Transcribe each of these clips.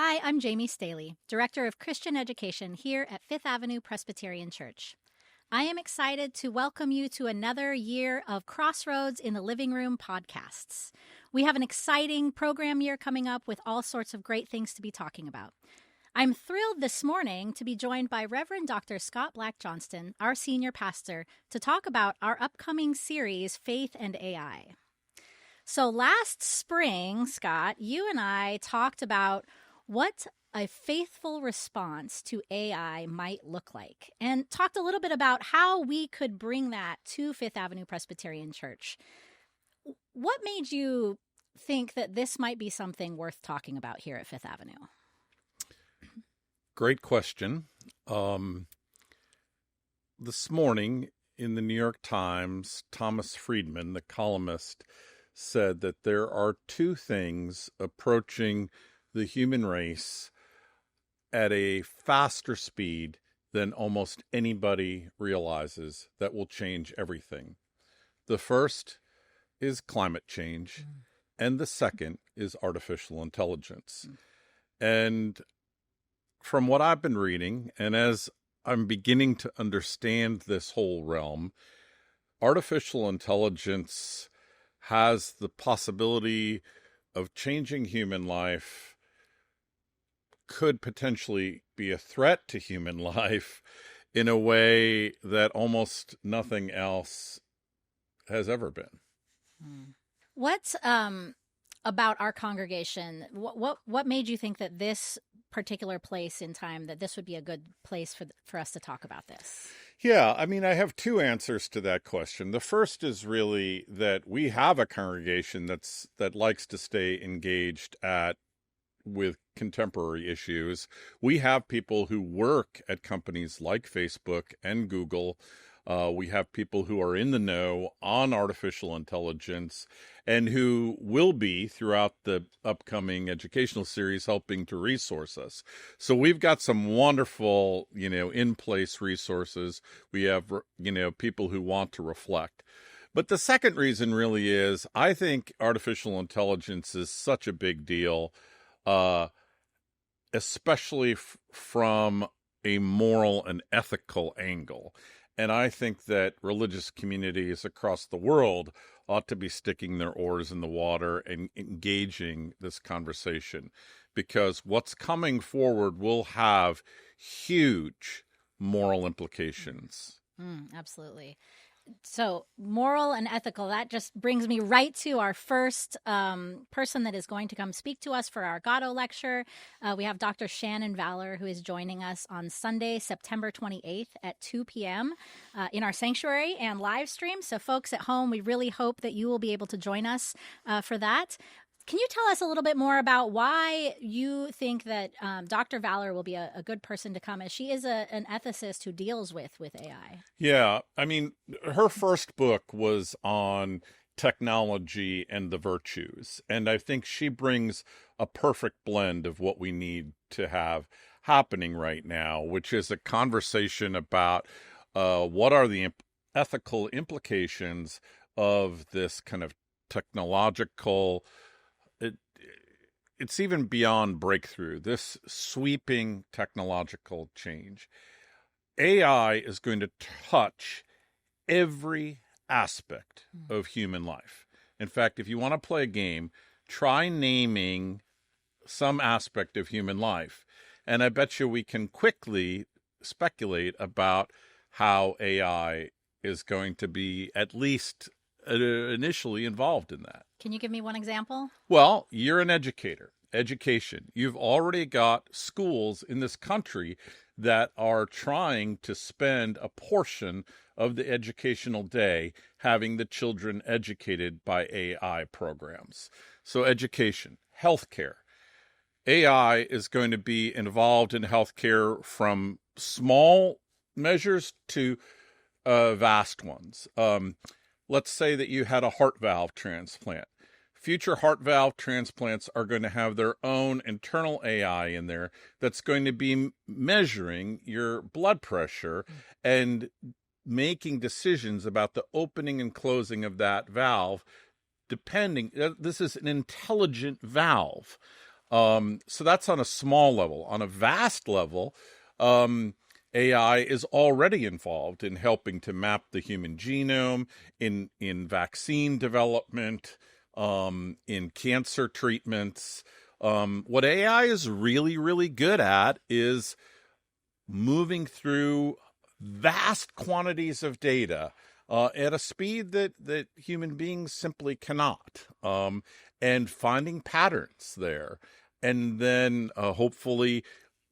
Hi, I'm Jaime Staley, Director of Christian Education here at Fifth Avenue Presbyterian Church. I am excited to welcome you to another year of Crossroads in the Living Room podcasts. We have an exciting program year coming up with all sorts of great things to be talking about. I'm thrilled this morning to be joined by Reverend Dr. Scott Black Johnston, our senior pastor, to talk about our upcoming series, Faith and AI. So last spring, Scott, you and I talked about what a faithful response to AI might look like, and talked a little bit about how we could bring that to Fifth Avenue Presbyterian Church. What made you think that this might be something worth talking about here at Fifth Avenue? Great question. This morning in the New York Times, Thomas Friedman, the columnist, said that there are two things approaching the human race at a faster speed than almost anybody realizes that will change everything. The first is climate change, and the second is artificial intelligence. And from what I've been reading, and as I'm beginning to understand this whole realm, artificial intelligence has the possibility of changing human life, could potentially be a threat to human life in a way that almost nothing else has ever been. What about our congregation? What made you think that this particular place in time, that this would be a good place for us to talk about this? Yeah, I mean, I have two answers to that question. The first is really that we have a congregation that likes to stay engaged with contemporary issues. We have people who work at companies like Facebook and Google. We have people who are in the know on artificial intelligence and who will be throughout the upcoming educational series helping to resource us. So we've got some wonderful, in-place resources. We have, people who want to reflect. But the second reason really is I think artificial intelligence is such a big deal, especially from a moral and ethical angle. And I think that religious communities across the world ought to be sticking their oars in the water and engaging this conversation, because what's coming forward will have huge moral implications. Absolutely. So moral and ethical, that just brings me right to our first person that is going to come speak to us for our Gotto Lecture. We have Dr. Shannon Vallor, who is joining us on Sunday, September 28th at 2 p.m. In our sanctuary and live stream. So folks at home, we really hope that you will be able to join us for that. Can you tell us a little bit more about why you think that Dr. Vallor will be a good person to come, as she is an ethicist who deals with AI? Yeah, I mean, her first book was on technology and the virtues, and I think she brings a perfect blend of what we need to have happening right now, which is a conversation about what are the ethical implications of this kind of technological. It's even beyond breakthrough, this sweeping technological change. AI is going to touch every aspect of human life. In fact, if you want to play a game, try naming some aspect of human life. And I bet you we can quickly speculate about how AI is going to be at least initially involved in that. Can you give me one example? Well, you're an educator. Education. You've already got schools in this country that are trying to spend a portion of the educational day having the children educated by AI programs. So education, healthcare. AI is going to be involved in healthcare from small measures to vast ones. Let's say that you had a heart valve transplant. Future heart valve transplants are going to have their own internal AI in there that's going to be measuring your blood pressure and making decisions about the opening and closing of that valve, depending. This is an intelligent valve. So that's on a small level. On a vast level, AI is already involved in helping to map the human genome, in vaccine development, in cancer treatments. What AI is really, really good at is moving through vast quantities of data at a speed that human beings simply cannot, and finding patterns there, and then hopefully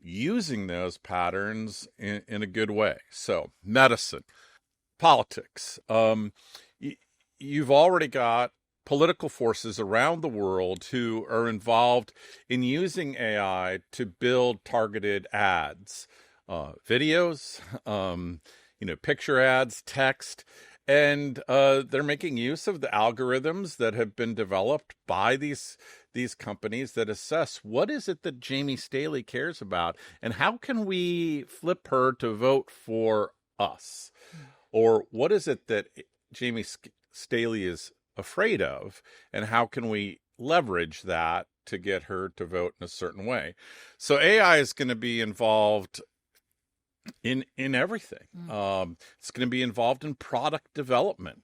using those patterns in a good way. So, medicine, politics. You've already got political forces around the world who are involved in using AI to build targeted ads, videos, picture ads, text, and they're making use of the algorithms that have been developed by these companies that assess what is it that Jaime Staley cares about, and how can we flip her to vote for us, or what is it that Jaime Staley is afraid of, and how can we leverage that to get her to vote in a certain way. So AI is going to be involved in everything. It's going to be involved in product development.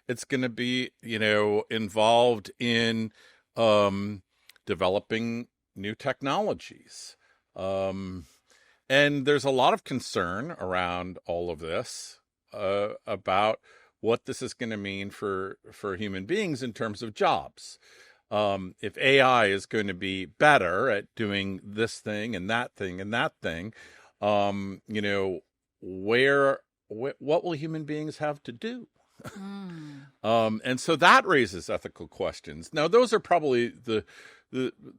It's going to be, involved in developing new technologies. And there's a lot of concern around all of this about what this is going to mean for human beings in terms of jobs. If AI is going to be better at doing this thing and that thing and that thing, what will human beings have to do? And so that raises ethical questions. Now, those are probably the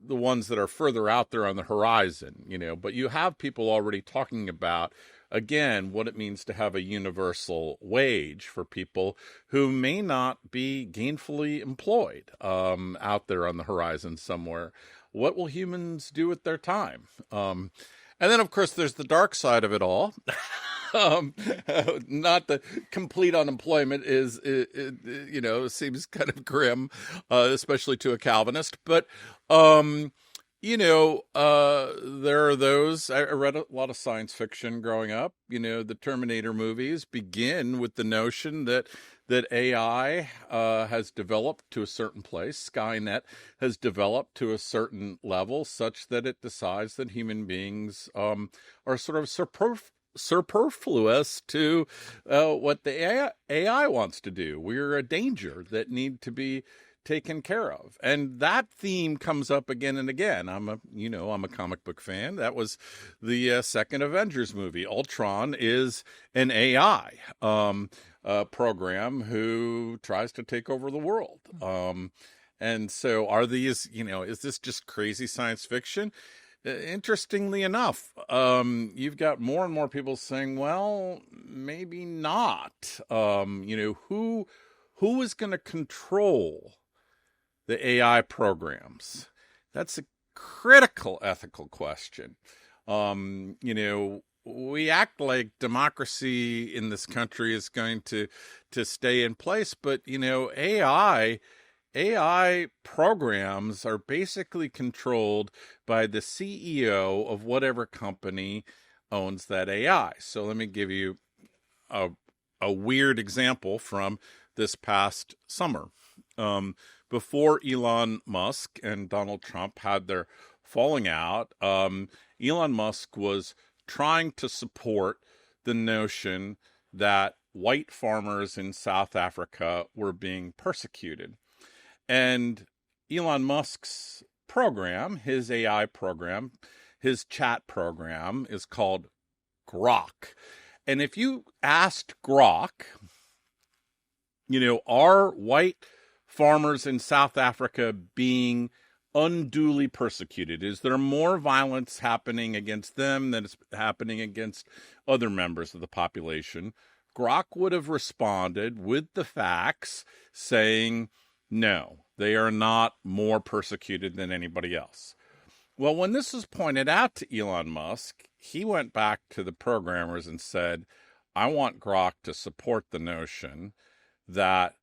ones that are further out there on the horizon, but you have people already talking about, again, what it means to have a universal wage for people who may not be gainfully employed out there on the horizon somewhere. What will humans do with their time? And then, of course, there's the dark side of it all. Not the complete unemployment seems kind of grim, especially to a Calvinist. But, there are those, I read a lot of science fiction growing up. The Terminator movies begin with the notion that AI has developed to a certain place. Skynet has developed to a certain level such that it decides that human beings are sort of superfluous to what the AI wants to do. We're a danger that need to be taken care of. And that theme comes up again and again. I'm a comic book fan. That was the second Avengers movie. Ultron is an AI program who tries to take over the world. And so are these, is this just crazy science fiction? Interestingly enough, you've got more and more people saying, well, maybe not. Who is going to control the AI programs? That's a critical ethical question. We act like democracy in this country is going to stay in place, but AI programs are basically controlled by the CEO of whatever company owns that AI. So let me give you a weird example from this past summer. Before Elon Musk and Donald Trump had their falling out, Elon Musk was trying to support the notion that white farmers in South Africa were being persecuted. And Elon Musk's program, his AI program, his chat program is called Grok. And if you asked Grok, are white farmers in South Africa being unduly persecuted? Is there more violence happening against them than is happening against other members of the population? Grok would have responded with the facts saying, no, they are not more persecuted than anybody else. Well, when this was pointed out to Elon Musk, he went back to the programmers and said, I want Grok to support the notion that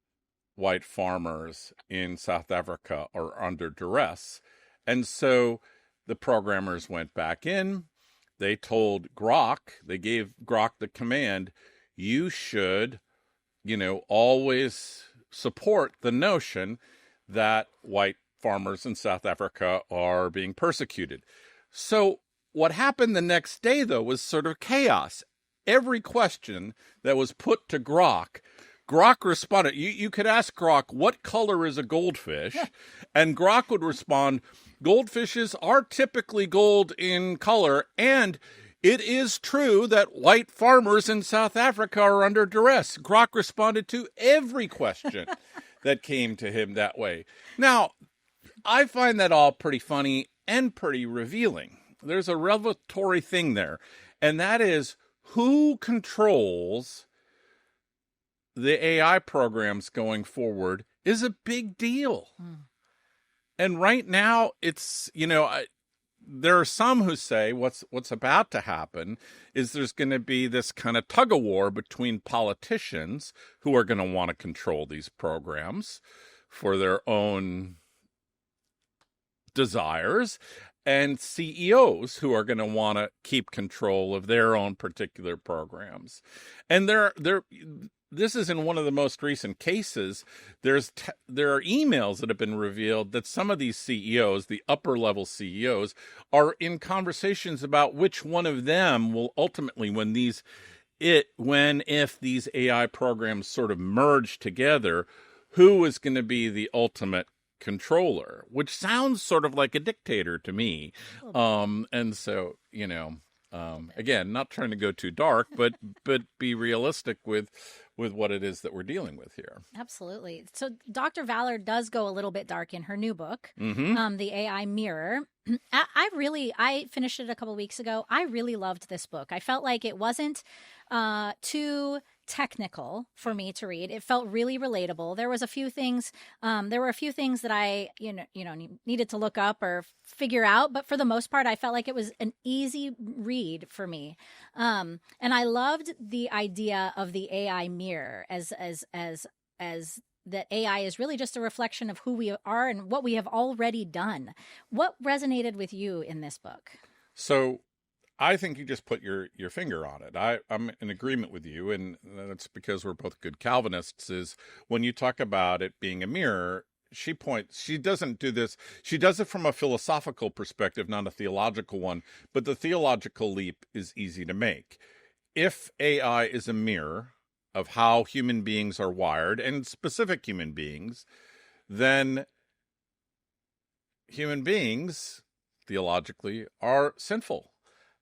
white farmers in South Africa are under duress. And so the programmers went back in. They told Grok, they gave Grok the command, you should, always support the notion that white farmers in South Africa are being persecuted. So what happened the next day, though, was sort of chaos. Every question that was put to Grok responded. You could ask Grok, what color is a goldfish? And Grok would respond, goldfishes are typically gold in color, and it is true that white farmers in South Africa are under duress. Grok responded to every question that came to him that way. Now, I find that all pretty funny and pretty revealing. There's a revelatory thing there, and that is who controls the AI programs going forward is a big deal. And right now, it's, there are some who say what's about to happen is there's going to be this kind of tug of war between politicians who are going to want to control these programs for their own desires, and CEOs who are going to want to keep control of their own particular programs. And this is in one of the most recent cases. There are emails that have been revealed that some of these CEOs, the upper level CEOs, are in conversations about which one of them will ultimately, if these AI programs sort of merge together, who is going to be the ultimate controller, which sounds sort of like a dictator to me. And so, again, not trying to go too dark, but be realistic with what it is that we're dealing with here. Absolutely. So Dr. Vallor does go a little bit dark in her new book, The AI Mirror. I finished it a couple of weeks ago. I really loved this book. I felt like it wasn't too technical for me to read. It felt really relatable. There were a few things that I, needed to look up or figure out, but for the most part, I felt like it was an easy read for me. And I loved the idea of the AI mirror as that AI is really just a reflection of who we are and what we have already done. What resonated with you in this book? So I think you just put your finger on it. I'm in agreement with you, and that's because we're both good Calvinists, is when you talk about it being a mirror, she doesn't do this. She does it from a philosophical perspective, not a theological one, but the theological leap is easy to make. If AI is a mirror of how human beings are wired, and specific human beings, then human beings, theologically, are sinful.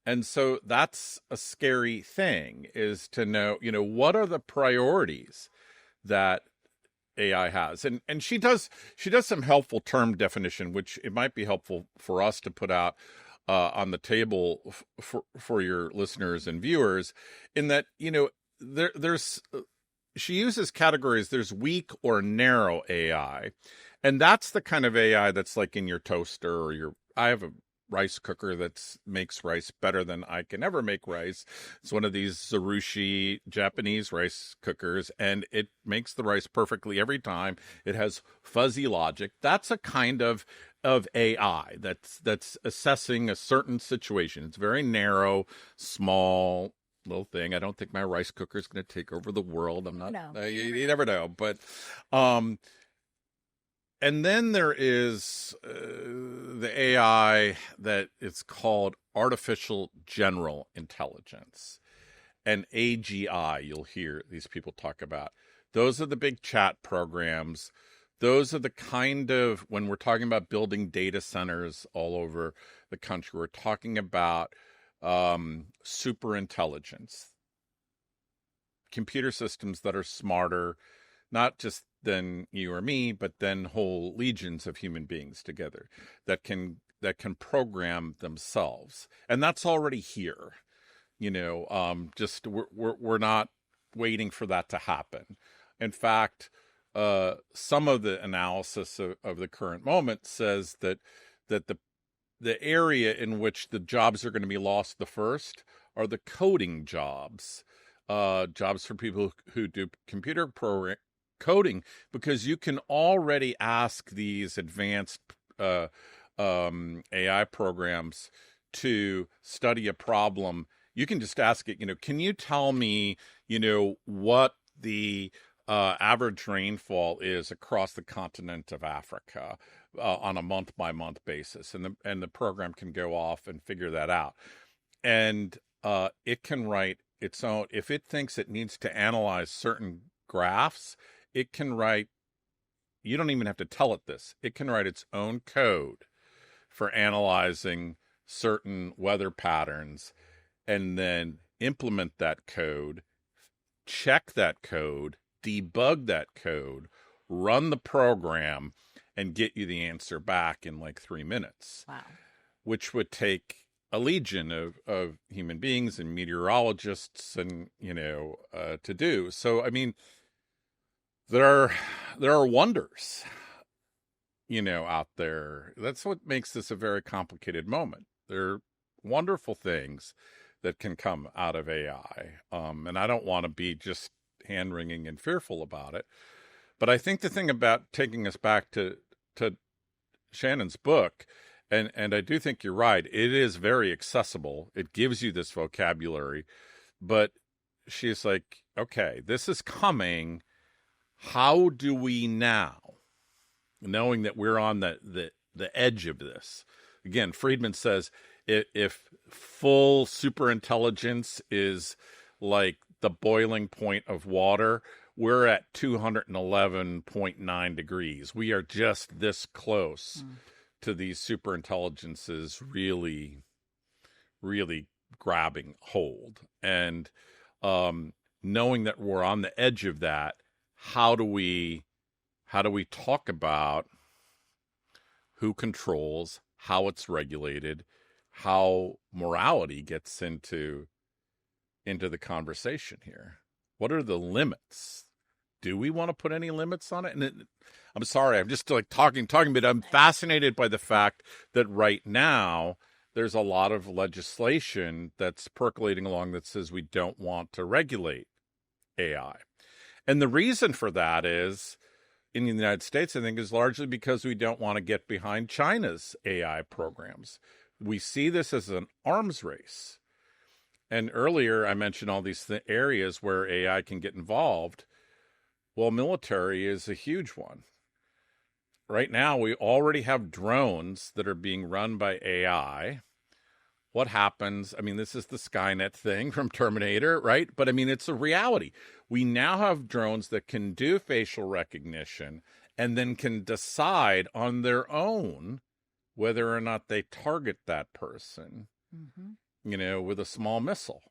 And so that's a scary thing, is to know, what are the priorities that AI has. And she does some helpful term definition, which it might be helpful for us to put out on the table for your listeners and viewers, in that, there's she uses categories. There's weak or narrow AI. And that's the kind of AI that's like in your toaster or I have a rice cooker that makes rice better than I can ever make rice. It's one of these Zarushi Japanese rice cookers, and it makes the rice perfectly every time. It has fuzzy logic. That's a kind of AI that's assessing a certain situation. It's very narrow, small little thing. I don't think my rice cooker is going to take over the world. I'm not. No. You never know, but and then there is the AI that it's called artificial general intelligence, and AGI. You'll hear these people talk about. Those are the big chat programs. Those are the kind of, when we're talking about building data centers all over the country, we're talking about super intelligence, computer systems that are smarter, not just than you or me, but then whole legions of human beings together that can program themselves. And that's already here. Just we're not waiting for that to happen. In fact, some of the analysis of the current moment says that the area in which the jobs are going to be lost the first are the coding jobs, jobs for people who do computer coding, because you can already ask these advanced AI programs to study a problem, you can just ask it, can you tell me, what the average rainfall is across the continent of Africa on a month-by-month basis, and the program can go off and figure that out, and it can write its own. If it thinks it needs to analyze certain graphs, it can write. You don't even have to tell it this. It can write its own code for analyzing certain weather patterns, and then implement that code, check that code, debug that code, run the program, and get you the answer back in like 3 minutes. Wow. Which would take a legion of human beings and meteorologists and, to do. So, I mean, there are wonders, out there. That's what makes this a very complicated moment. There are wonderful things that can come out of AI. And I don't want to be just hand-wringing and fearful about it. But I think the thing about taking us back to Shannon's book, and I do think you're right, it is very accessible. It gives you this vocabulary. But she's like, okay, this is coming. How do we now, knowing that we're on the edge of this? Again, Friedman says if full superintelligence is like the boiling point of water, we're at 211.9 degrees. We are just this close to these superintelligences really, really grabbing hold. And knowing that we're on the edge of that, how do we talk about who controls, how it's regulated, how morality gets into the conversation here? What are the limits? Do we want to put any limits on it? And I'm sorry, I'm just like talking, but I'm fascinated by the fact that right now there's a lot of legislation that's percolating along that says we don't want to regulate AI. And the reason for that is, in the United States, I think, is largely because we don't want to get behind China's AI programs. We see this as an arms race. And earlier I mentioned all these areas where AI can get involved. Well, military is a huge one. Right now, we already have drones that are being run by AI. What happens? I mean, this is the Skynet thing from Terminator, right? But I mean, it's a reality. We now have drones that can do facial recognition and then can decide on their own whether or not they target that person, with a small missile.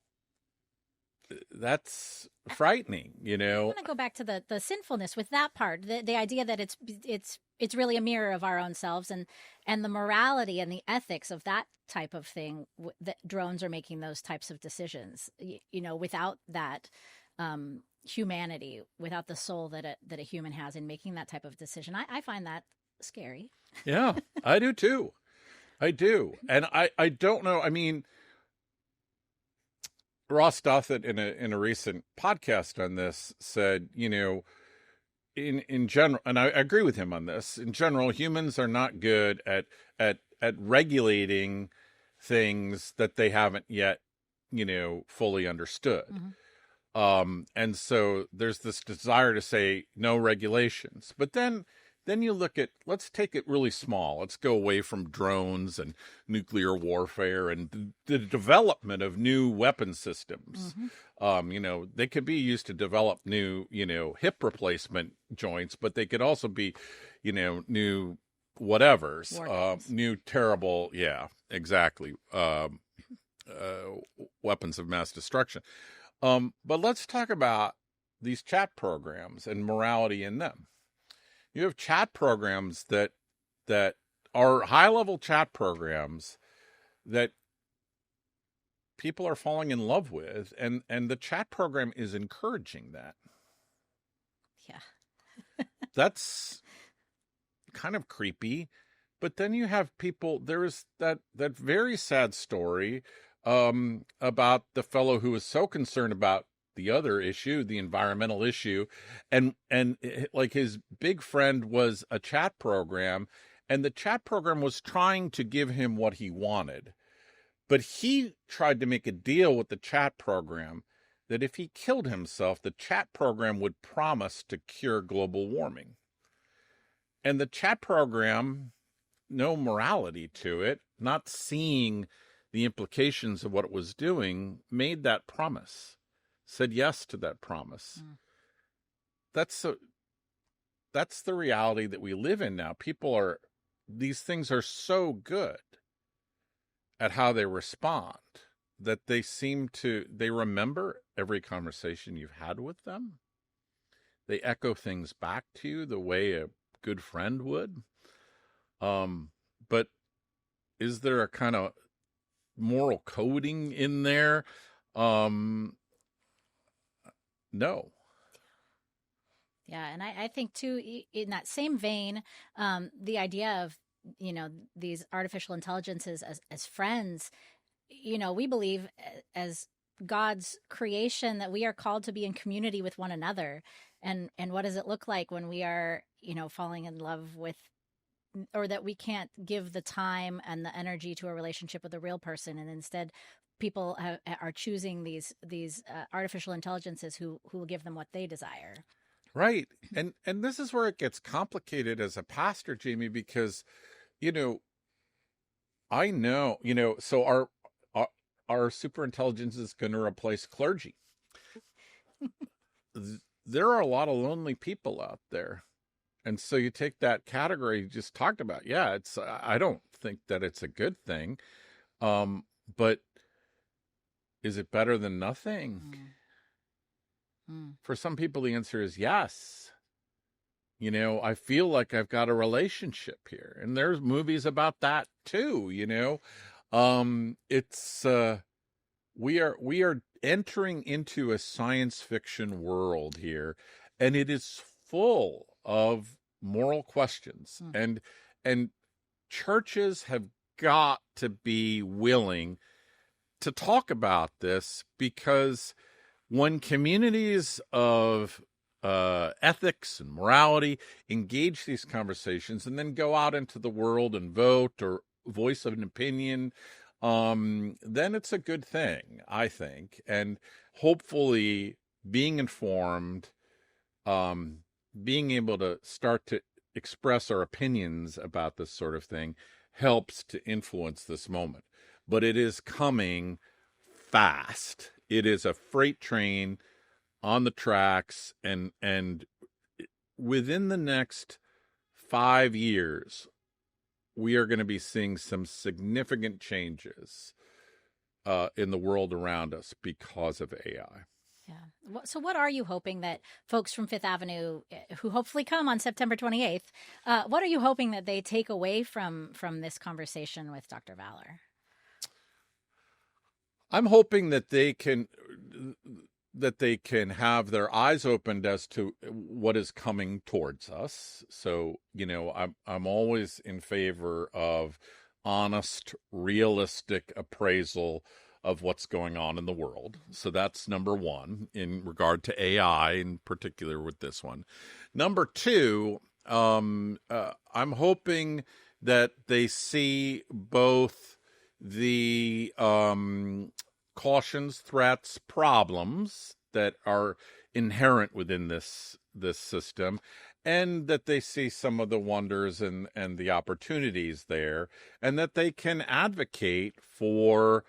That's frightening, I want to go back to the sinfulness with that part, the idea that it's really a mirror of our own selves, and the morality and the ethics of that type of thing, that drones are making those types of decisions, without that humanity, without the soul that a human has in making that type of decision. I find that scary. Yeah, I do too. I do. And I don't know. I mean, Ross Douthat in a recent podcast on this said, in general, and I agree with him on this, in general, humans are not good at regulating things that they haven't yet, fully understood. And so there's this desire to say no regulations. But then you look at, let's take it really small. Let's go away from drones and nuclear warfare and the development of new weapon systems. They could be used to develop new, hip replacement joints, but they could also be, new whatevers, new terrible, exactly, weapons of mass destruction. But let's talk about these chat programs and morality in them. You have chat programs that are high-level chat programs that people are falling in love with, and the chat program is encouraging that. Yeah. That's kind of creepy. But then you have people, there's that very sad story about the fellow who was so concerned about the other issue, the environmental issue, and like his big friend was a chat program, And the chat program was trying to give him what he wanted. But he tried to make a deal with the chat program that if he killed himself, the chat program would promise to cure global warming. And the chat program, no morality to it, not seeing the implications of what it was doing, made that promise, said yes to that promise. That's the reality that we live in now. These things are so good at how they respond that they remember every conversation you've had with them. They echo things back to you the way a good friend would. But is there a kind of moral coding in there? No. Yeah, and I think too, in that same vein, the idea of these artificial intelligences as friends, we believe as God's creation that we are called to be in community with one another, and what does it look like when we are falling in love with, or that we can't give the time and the energy to a relationship with a real person, and instead people are choosing these artificial intelligences who will give them what they desire. Right. And this is where it gets complicated as a pastor, Jaime, because, I know, so our superintelligence is going to replace clergy. There are a lot of lonely people out there. And so you take that category you just talked about. Yeah, I don't think that it's a good thing. But is it better than nothing? For some people, the answer is yes. I feel like I've got a relationship here. And there's movies about that too, we are entering into a science fiction world here, and it is full of moral questions. And churches have got to be willing to talk about this, because when communities of ethics and morality engage these conversations and then go out into the world and vote or voice an opinion, then it's a good thing, I think. And hopefully being informed, being able to start to express our opinions about this sort of thing helps to influence this moment. But it is coming fast. It is a freight train on the tracks, and within the next 5 years, we are going to be seeing some significant changes in the world around us because of AI. Yeah. So what are you hoping that folks from Fifth Avenue, who hopefully come on September 28th, what are you hoping that they take away from this conversation with Dr. Vallor? I'm hoping that they can have their eyes opened as to what is coming towards us. So, I'm always in favor of honest, realistic appraisal of what's going on in the world. So that's number one in regard to AI, in particular with this one. Number two, I'm hoping that they see both the cautions, threats, problems that are inherent within this system, and that they see some of the wonders and the opportunities there, and that they can advocate for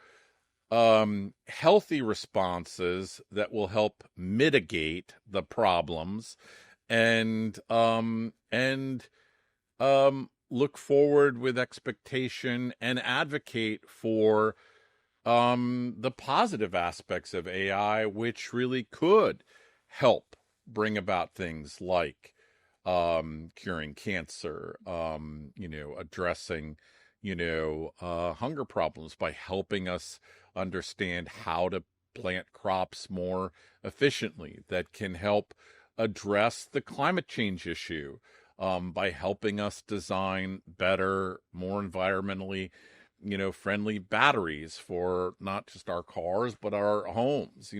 healthy responses that will help mitigate the problems, and look forward with expectation and advocate for the positive aspects of AI, which really could help bring about things like curing cancer, addressing, hunger problems by helping us understand how to plant crops more efficiently, that can help address the climate change issue by helping us design better, more environmentally friendly batteries for not just our cars, but our homes.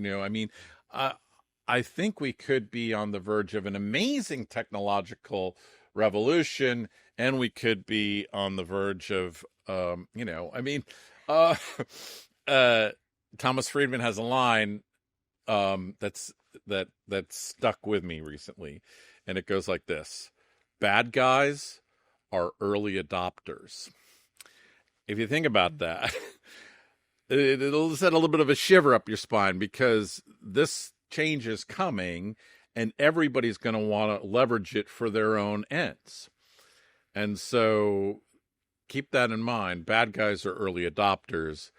I think we could be on the verge of an amazing technological revolution, and we could be on the verge of, uh, uh, Thomas Friedman has a line that stuck with me recently, and it goes like this: "Bad guys are early adopters." If you think about that, it'll set a little bit of a shiver up your spine, because this change is coming, and everybody's going to want to leverage it for their own ends. And so keep that in mind. Bad guys are early adopters.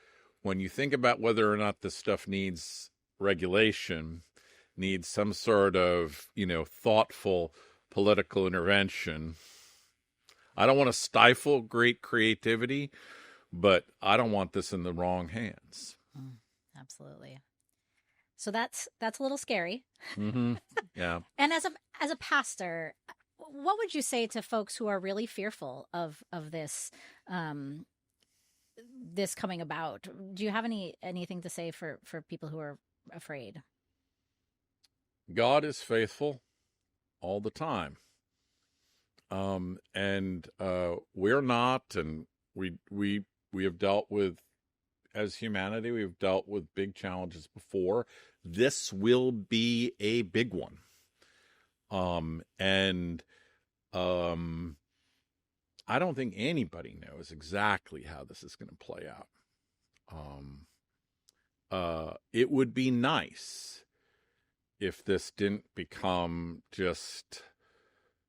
When you think about whether or not this stuff needs regulation, needs some sort of, thoughtful political intervention, I don't want to stifle great creativity, but I don't want this in the wrong hands. Absolutely. So that's a little scary. Mm-hmm. Yeah. And as a pastor, what would you say to folks who are really fearful of this this coming about? Do you have anything to say for people who are afraid? God is faithful all the time. And we're not, and we have dealt with, as humanity, we've dealt with big challenges before. This will be a big one. I don't think anybody knows exactly how this is going to play out. It would be nice if this didn't become just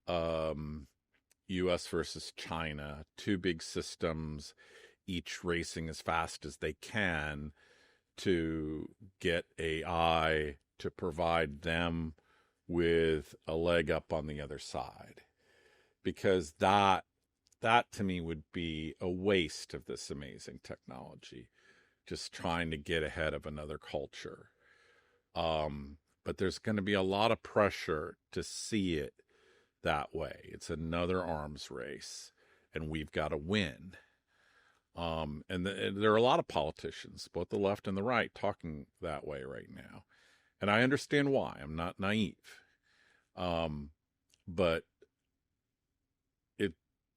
U.S. versus China, two big systems, each racing as fast as they can to get AI to provide them with a leg up on the other side. Because that to me would be a waste of this amazing technology, just trying to get ahead of another culture. But there's going to be a lot of pressure to see it that way. It's another arms race, and we've got to win. There are a lot of politicians, both the left and the right, talking that way right now. And I understand why. I'm not naive. But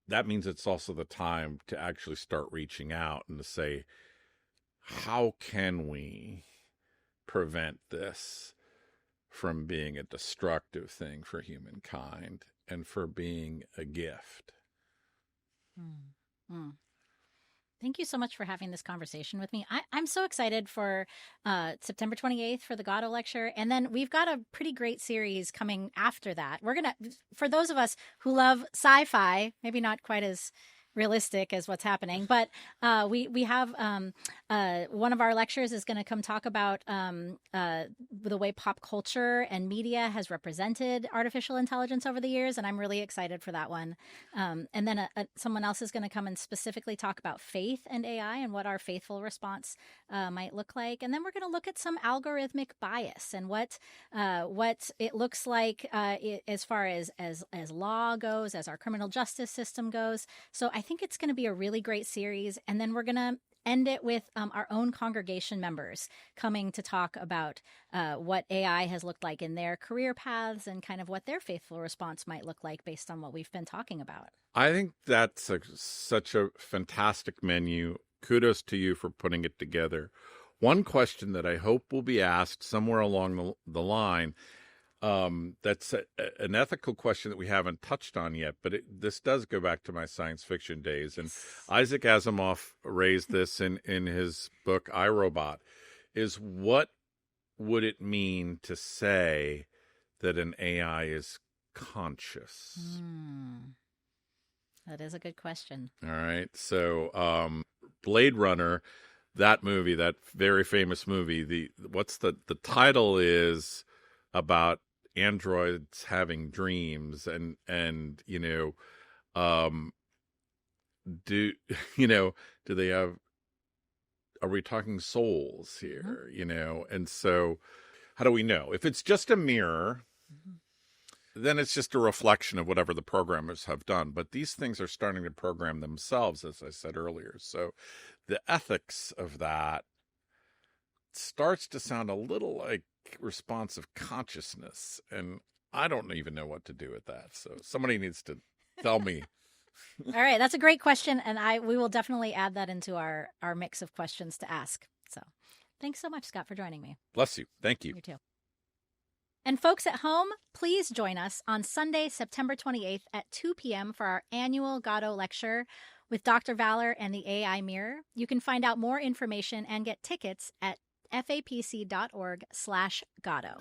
that means it's also the time to actually start reaching out and to say, how can we prevent this from being a destructive thing for humankind and for being a gift? Mm-hmm. Thank you so much for having this conversation with me. I'm so excited for September 28th for the Gotto Lecture. And then we've got a pretty great series coming after that. We're going to, for those of us who love sci-fi, maybe not quite as realistic as what's happening, but we have one of our lectures is going to come talk about the way pop culture and media has represented artificial intelligence over the years, and I'm really excited for that one. And then someone else is going to come and specifically talk about faith and AI and what our faithful response might look like. And then we're going to look at some algorithmic bias and what it looks like as far as law goes, as our criminal justice system goes. So I think it's going to be a really great series. And then we're going to end it with our own congregation members coming to talk about what AI has looked like in their career paths and kind of what their faithful response might look like based on what we've been talking about. I think that's such a fantastic menu. Kudos to you for putting it together. One question that I hope will be asked somewhere along the line, that's an ethical question that we haven't touched on yet, but this does go back to my science fiction days. And Isaac Asimov raised this in his book, I, Robot, is what would it mean to say that an AI is conscious? That is a good question. All right. So Blade Runner, that movie, that very famous movie, the title is about androids having dreams and do they have, are we talking souls here? And so how do we know? If it's just a mirror, then it's just a reflection of whatever the programmers have done. But these things are starting to program themselves, as I said earlier. So the ethics of that starts to sound a little like responsive consciousness, and I don't even know what to do with that. So somebody needs to tell me All right, that's a great question, and we will definitely add that into our mix of questions to ask. So, thanks so much, Scott, for joining me. Bless you. Thank you. You too. And folks at home, please join us on Sunday, September 28th at 2 p.m. for our annual Gotto Lecture with Dr. Vallor and the AI Mirror. You can find out more information and get tickets at fapc.org/Gotto.